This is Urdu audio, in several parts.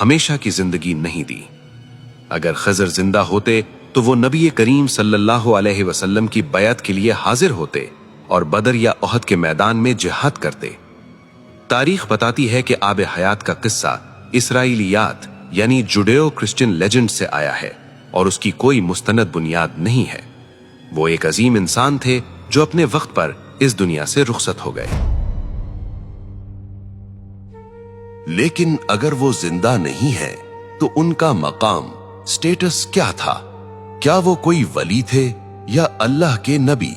ہمیشہ کی زندگی نہیں دی۔ اگر خضر زندہ ہوتے تو وہ نبی کریم صلی اللہ علیہ وسلم کی بیعت کے لیے حاضر ہوتے اور بدر یا احد کے میدان میں جہاد کرتے۔ تاریخ بتاتی ہے کہ آب حیات کا قصہ اسرائیلیات یعنی جوڈیو کرسچن لیجنڈ سے آیا ہے اور اس کی کوئی مستند بنیاد نہیں ہے۔ وہ ایک عظیم انسان تھے جو اپنے وقت پر اس دنیا سے رخصت ہو گئے۔ لیکن اگر وہ زندہ نہیں ہے تو ان کا مقام، سٹیٹس کیا تھا؟ کیا وہ کوئی ولی تھے یا اللہ کے نبی؟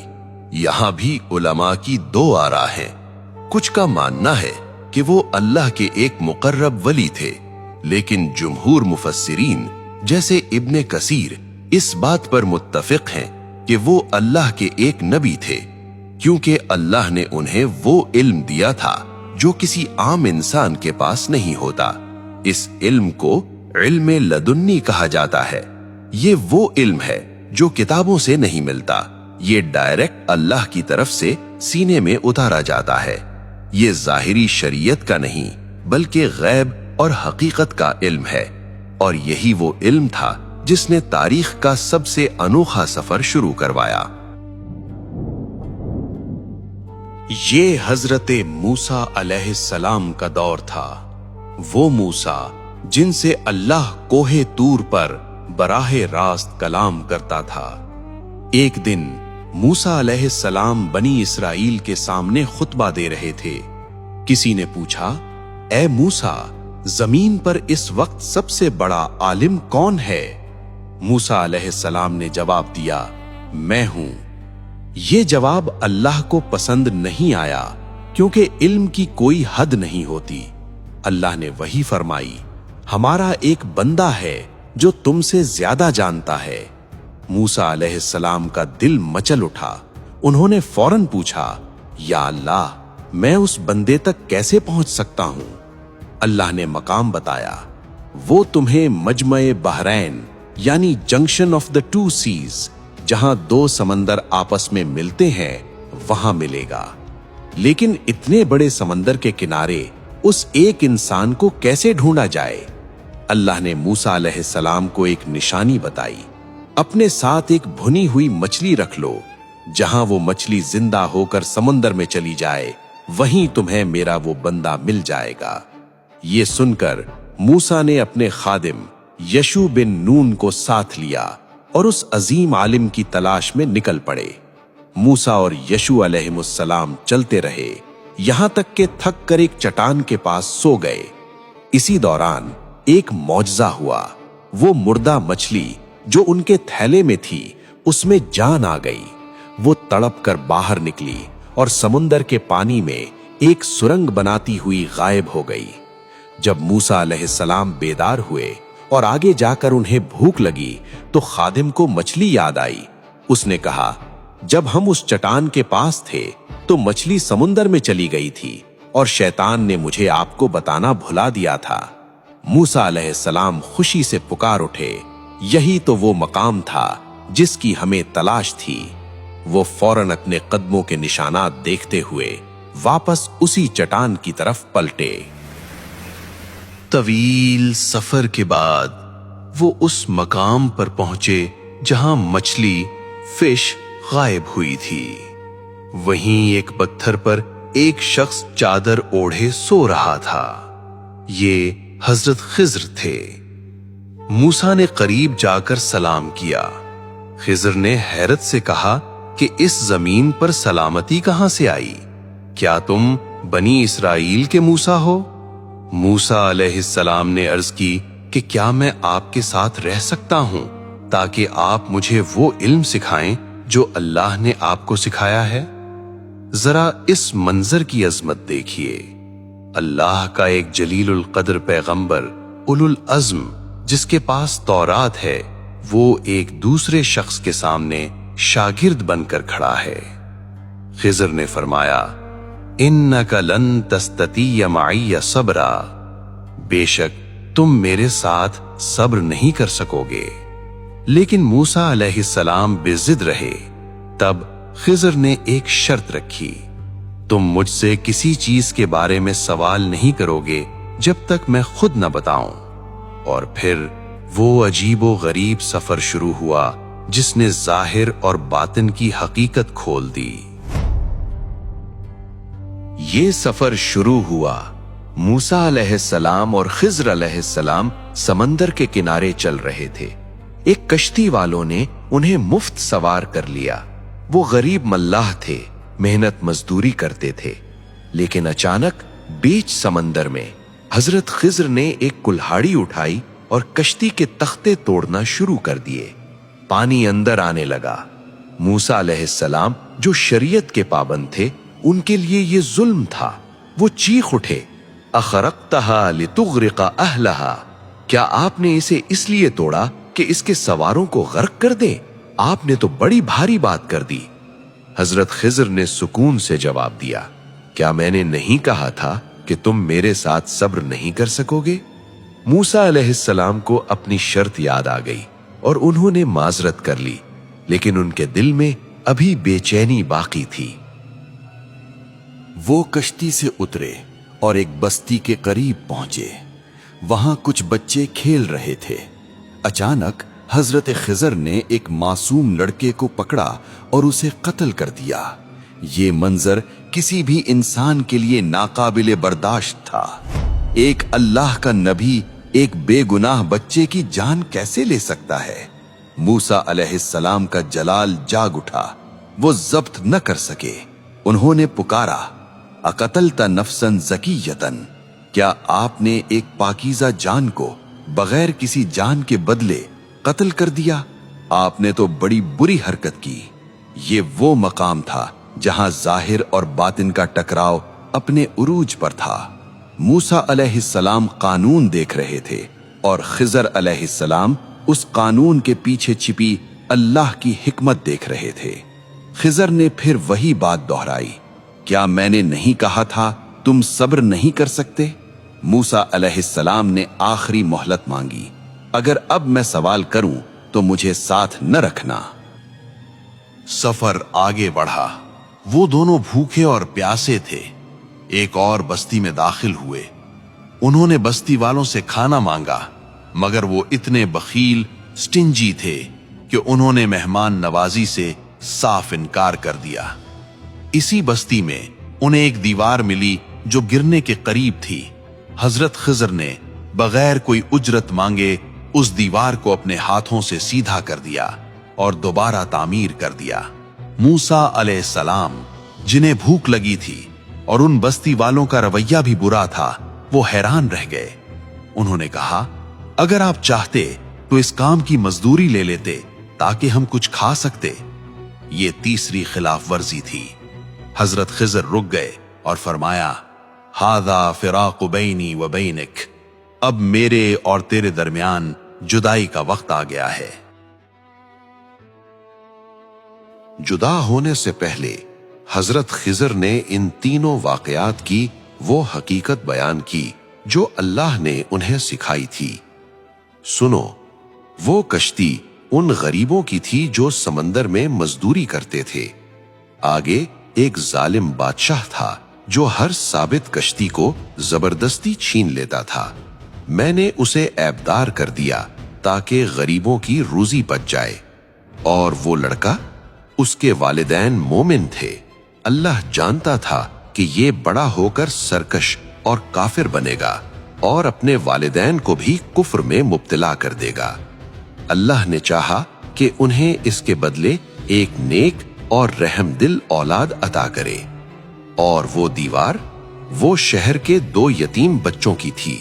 یہاں بھی علماء کی دو آراء ہیں۔ کچھ کا ماننا ہے کہ وہ اللہ کے ایک مقرب ولی تھے، لیکن جمہور مفسرین جیسے ابن کثیر اس بات پر متفق ہیں کہ وہ اللہ کے ایک نبی تھے، کیونکہ اللہ نے انہیں وہ علم دیا تھا جو کسی عام انسان کے پاس نہیں ہوتا۔ اس علم کو علم لدنی کہا جاتا ہے۔ یہ وہ علم ہے جو کتابوں سے نہیں ملتا، یہ ڈائریکٹ اللہ کی طرف سے سینے میں اتارا جاتا ہے۔ یہ ظاہری شریعت کا نہیں بلکہ غیب اور حقیقت کا علم ہے، اور یہی وہ علم تھا جس نے تاریخ کا سب سے انوکھا سفر شروع کروایا۔ یہ حضرت موسیٰ علیہ السلام کا دور تھا، وہ موسیٰ جن سے اللہ کوہ طور پر براہ راست کلام کرتا تھا۔ ایک دن موسیٰ علیہ السلام بنی اسرائیل کے سامنے خطبہ دے رہے تھے۔ کسی نے پوچھا، اے موسیٰ، زمین پر اس وقت سب سے بڑا عالم کون ہے؟ موسیٰ علیہ السلام نے جواب دیا، میں ہوں۔ یہ جواب اللہ کو پسند نہیں آیا، کیونکہ علم کی کوئی حد نہیں ہوتی۔ اللہ نے وحی فرمائی، ہمارا ایک بندہ ہے جو تم سے زیادہ جانتا ہے۔ موسیٰ علیہ السلام کا دل مچل اٹھا۔ انہوں نے فوراً پوچھا، یا اللہ، میں اس بندے تک کیسے پہنچ سکتا ہوں؟ اللہ نے مقام بتایا، وہ تمہیں مجمع بحرین یعنی junction of the two seas, جہاں دو سمندر آپس میں ملتے ہیں، وہاں ملے گا۔ لیکن اتنے بڑے سمندر کے کنارے اس ایک انسان کو کیسے ڈھونڈا جائے؟ اللہ نے موسیٰ علیہ السلام کو ایک نشانی بتائی، اپنے ساتھ ایک بھنی ہوئی مچھلی رکھ لو، جہاں وہ مچھلی زندہ ہو کر سمندر میں چلی جائے، وہیں تمہیں میرا وہ بندہ مل جائے گا۔ یہ سن کر موسیٰ نے اپنے خادم یشوع بن نون کو ساتھ لیا اور اس عظیم عالم کی تلاش میں نکل پڑے۔ موسیٰ اور یشوع علیہ السلام چلتے رہے، یہاں تک کہ تھک کر ایک چٹان کے پاس سو گئے۔ اسی دوران ایک معجزہ ہوا، وہ مردہ مچھلی جو ان کے تھیلے میں تھی اس میں جان آ گئی۔ وہ تڑپ کر باہر نکلی اور سمندر کے پانی میں ایک سرنگ بناتی ہوئی غائب ہو گئی۔ جب موسیٰ علیہ السلام بیدار ہوئے اور آگے جا کر انہیں بھوک لگی تو خادم کو مچھلی یاد آئی۔ اس نے کہا، جب ہم اس چٹان کے پاس تھے تو مچھلی سمندر میں چلی گئی تھی اور شیطان نے مجھے آپ کو بتانا بھلا دیا تھا۔ موسیٰ علیہ السلام خوشی سے پکار اٹھے، یہی تو وہ مقام تھا جس کی ہمیں تلاش تھی۔ وہ فوراً اپنے قدموں کے نشانات دیکھتے ہوئے واپس اسی چٹان کی طرف پلٹے۔ طویل سفر کے بعد وہ اس مقام پر پہنچے جہاں مچھلی فش غائب ہوئی تھی۔ وہیں ایک پتھر پر ایک شخص چادر اوڑھے سو رہا تھا۔ یہ حضرت خضر تھے۔ موسیٰ نے قریب جا کر سلام کیا۔ خضر نے حیرت سے کہا کہ اس زمین پر سلامتی کہاں سے آئی؟ کیا تم بنی اسرائیل کے موسیٰ ہو؟ موسیٰ علیہ السلام نے عرض کی کہ کیا میں آپ کے ساتھ رہ سکتا ہوں تاکہ آپ مجھے وہ علم سکھائیں جو اللہ نے آپ کو سکھایا ہے؟ ذرا اس منظر کی عظمت دیکھیے۔ اللہ کا ایک جلیل القدر پیغمبر اولو العزم جس کے پاس تورات ہے، وہ ایک دوسرے شخص کے سامنے شاگرد بن کر کھڑا ہے۔ خضر نے فرمایا، اِنَّكَ لَن تَسْتَطِيعَ مَعِيَّ صَبْرًا، بے شک تم میرے ساتھ صبر نہیں کر سکو گے۔ لیکن موسیٰ علیہ السلام بے ضد رہے۔ تب خضر نے ایک شرط رکھی، تم مجھ سے کسی چیز کے بارے میں سوال نہیں کرو گے جب تک میں خود نہ بتاؤں۔ اور پھر وہ عجیب و غریب سفر شروع ہوا جس نے ظاہر اور باطن کی حقیقت کھول دی۔ یہ سفر شروع ہوا۔ موسیٰ علیہ السلام اور خضر علیہ السلام سمندر کے کنارے چل رہے تھے۔ ایک کشتی والوں نے انہیں مفت سوار کر لیا۔ وہ غریب ملاح تھے، محنت مزدوری کرتے تھے، لیکن اچانک بیچ سمندر میں حضرت خضر نے ایک کلہاڑی اٹھائی اور کشتی کے تختے توڑنا شروع کر دیے۔ پانی اندر آنے لگا۔ موسیٰ علیہ السلام جو شریعت کے پابند تھے، ان کے لیے یہ ظلم تھا۔ وہ چیخ اٹھے، اخرقتها لتغرق اہلها، کیا آپ نے اسے اس لیے توڑا کہ اس کے سواروں کو غرق کر دیں؟ آپ نے تو بڑی بھاری بات کر دی۔ حضرت خضر نے سکون سے جواب دیا، کیا میں نے نہیں کہا تھا کہ تم میرے ساتھ صبر نہیں کر سکو گے؟ موسیٰ علیہ السلام کو اپنی شرط یاد آ گئی اور انہوں نے معذرت کر لی، لیکن ان کے دل میں ابھی بے چینی باقی تھی۔ وہ کشتی سے اترے اور ایک بستی کے قریب پہنچے۔ وہاں کچھ بچے کھیل رہے تھے۔ اچانک حضرت خضر نے ایک معصوم لڑکے کو پکڑا اور اسے قتل کر دیا۔ یہ منظر کسی بھی انسان کے لیے ناقابل برداشت تھا۔ ایک اللہ کا نبی ایک بے گناہ بچے کی جان کیسے لے سکتا ہے؟ موسیٰ علیہ السلام کا جلال جاگ اٹھا۔ وہ ضبط نہ کر سکے۔ انہوں نے پکارا، اقتلت نفسا زکیۃ، کیا آپ نے ایک پاکیزہ جان کو بغیر کسی جان کے بدلے قتل کر دیا؟ آپ نے تو بڑی بری حرکت کی۔ یہ وہ مقام تھا جہاں ظاہر اور باطن کا ٹکراؤ اپنے عروج پر تھا۔ موسیٰ علیہ السلام قانون دیکھ رہے تھے اور خضر علیہ السلام اس قانون کے پیچھے چھپی اللہ کی حکمت دیکھ رہے تھے۔ خضر نے پھر وہی بات دہرائی، کیا میں نے نہیں کہا تھا تم صبر نہیں کر سکتے؟ موسیٰ علیہ السلام نے آخری مہلت مانگی، اگر اب میں سوال کروں تو مجھے ساتھ نہ رکھنا۔ سفر آگے بڑھا۔ وہ دونوں بھوکے اور پیاسے تھے۔ ایک اور بستی میں داخل ہوئے۔ انہوں نے بستی والوں سے کھانا مانگا، مگر وہ اتنے بخیل سٹنجی تھے کہ انہوں نے مہمان نوازی سے صاف انکار کر دیا۔ اسی بستی میں انہیں ایک دیوار ملی جو گرنے کے قریب تھی۔ حضرت خضر نے بغیر کوئی اجرت مانگے اس دیوار کو اپنے ہاتھوں سے سیدھا کر دیا اور دوبارہ تعمیر کر دیا۔ موسیٰ علیہ السلام جنہیں بھوک لگی تھی اور ان بستی والوں کا رویہ بھی برا تھا، وہ حیران رہ گئے۔ انہوں نے کہا، اگر آپ چاہتے تو اس کام کی مزدوری لے لیتے تاکہ ہم کچھ کھا سکتے۔ یہ تیسری خلاف ورزی تھی۔ حضرت خضر رک گئے اور فرمایا، ھذا فراق بینی و بینک، اب میرے اور تیرے درمیان جدائی کا وقت آ گیا ہے۔ جدا ہونے سے پہلے حضرت خضر نے ان تینوں واقعات کی وہ حقیقت بیان کی جو اللہ نے انہیں سکھائی تھی۔ سنو، وہ کشتی ان غریبوں کی تھی جو سمندر میں مزدوری کرتے تھے۔ آگے ایک ظالم بادشاہ تھا جو ہر ثابت کشتی کو زبردستی چھین لیتا تھا۔ میں نے اسے عیبدار کر دیا تاکہ غریبوں کی روزی بچ جائے۔ اور وہ لڑکا، اس کے والدین مومن تھے۔ اللہ جانتا تھا کہ یہ بڑا ہو کر سرکش اور کافر بنے گا اور اپنے والدین کو بھی کفر میں مبتلا کر دے گا۔ اللہ نے چاہا کہ انہیں اس کے بدلے ایک نیک اور رحم دل اولاد عطا کرے۔ اور وہ دیوار وہ شہر کے 2 یتیم بچوں کی تھی۔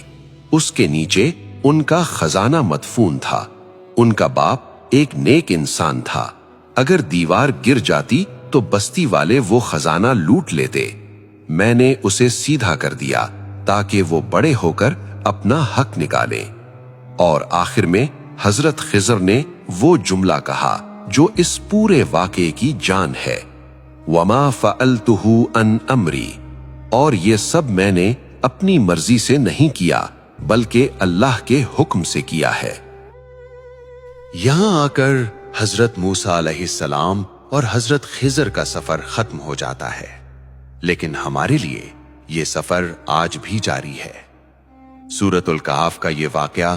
اس کے نیچے ان کا خزانہ مدفون تھا۔ ان کا باپ ایک نیک انسان تھا۔ اگر دیوار گر جاتی تو بستی والے وہ خزانہ لوٹ لیتے۔ میں نے اسے سیدھا کر دیا تاکہ وہ بڑے ہو کر اپنا حق نکالیں۔ اور آخر میں حضرت خضر نے وہ جملہ کہا جو اس پورے واقعے کی جان ہے، وَمَا فَعَلْتُهُ عَنْ أَمْرِي، اور یہ سب میں نے اپنی مرضی سے نہیں کیا بلکہ اللہ کے حکم سے کیا ہے۔ یہاں آ کر حضرت موسیٰ علیہ السلام اور حضرت خضر کا سفر ختم ہو جاتا ہے، لیکن ہمارے لیے یہ سفر آج بھی جاری ہے۔ سورۃ الکہف کا یہ واقعہ